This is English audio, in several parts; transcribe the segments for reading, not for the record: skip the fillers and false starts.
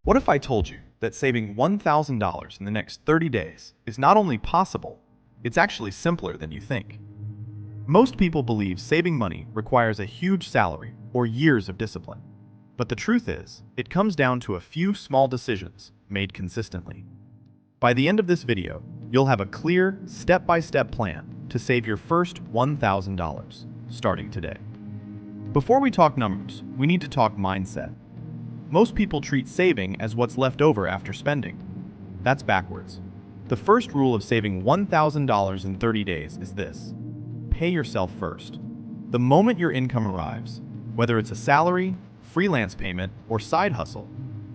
What if I told you that saving $1,000 in the next 30 days is not only possible, it's actually simpler than you think? Most people believe saving money requires a huge salary or years of discipline. But the truth is, it comes down to a few small decisions made consistently. By the end of this video, you'll have a clear, step-by-step plan to save your first $1,000, starting today. Before we talk numbers, we need to talk mindset. Most people treat saving as what's left over after spending. That's backwards. The first rule of saving $1,000 in 30 days is this: pay yourself first. The moment your income arrives, whether it's a salary, freelance payment, or side hustle,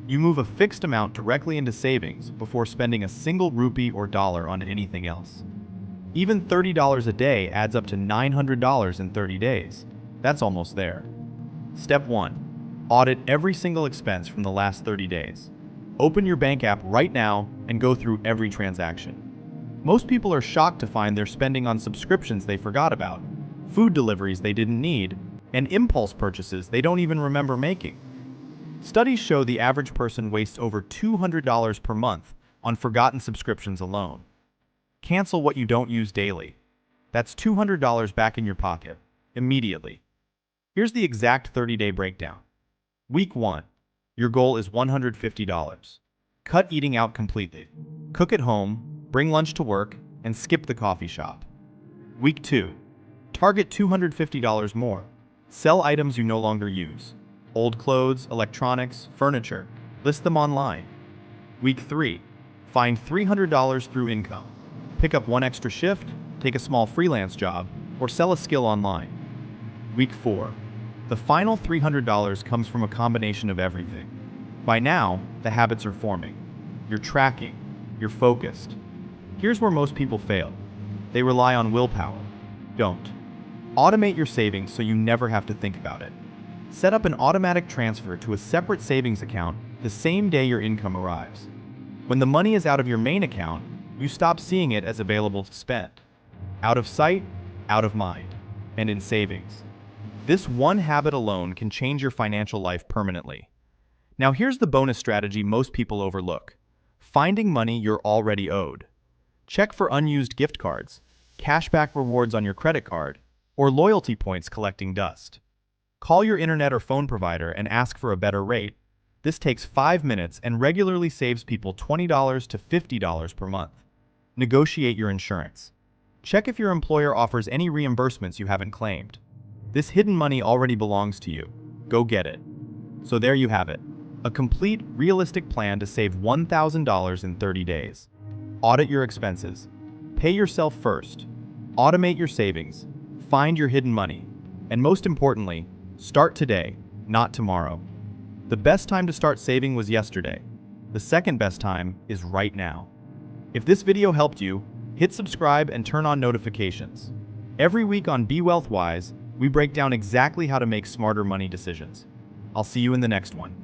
you move a fixed amount directly into savings before spending a single rupee or dollar on anything else. Even $30 a day adds up to $900 in 30 days. That's almost there. Step 1. Audit every single expense from the last 30 days. Open your bank app right now and go through every transaction. Most people are shocked to find they're spending on subscriptions they forgot about, food deliveries they didn't need, and impulse purchases they don't even remember making. Studies show the average person wastes over $200 per month on forgotten subscriptions alone. Cancel what you don't use daily. That's $200 back in your pocket, immediately. Here's the exact 30-day breakdown. Week 1. Your goal is $150. Cut eating out completely. Cook at home, bring lunch to work, and skip the coffee shop. Week 2. Target $250 more. Sell items you no longer use. Old clothes, electronics, furniture. List them online. Week 3. Find $300 through income. Pick up one extra shift, take a small freelance job, or sell a skill online. Week 4. The final $300 comes from a combination of everything. By now, the habits are forming. You're tracking. You're focused. Here's where most people fail. They rely on willpower. Don't. Automate your savings so you never have to think about it. Set up an automatic transfer to a separate savings account the same day your income arrives. When the money is out of your main account, you stop seeing it as available to spend. Out of sight, out of mind, and in savings. This one habit alone can change your financial life permanently. Now here's the bonus strategy most people overlook: finding money you're already owed. Check for unused gift cards, cashback rewards on your credit card, or loyalty points collecting dust. Call your internet or phone provider and ask for a better rate. This takes 5 minutes and regularly saves people $20 to $50 per month. Negotiate your insurance. Check if your employer offers any reimbursements you haven't claimed. This hidden money already belongs to you. Go get it. So there you have it. A complete, realistic plan to save $1,000 in 30 days. Audit your expenses. Pay yourself first. Automate your savings. Find your hidden money. And most importantly, start today, not tomorrow. The best time to start saving was yesterday. The second best time is right now. If this video helped you, hit subscribe and turn on notifications. Every week on BeWealthWise, we break down exactly how to make smarter money decisions. I'll see you in the next one.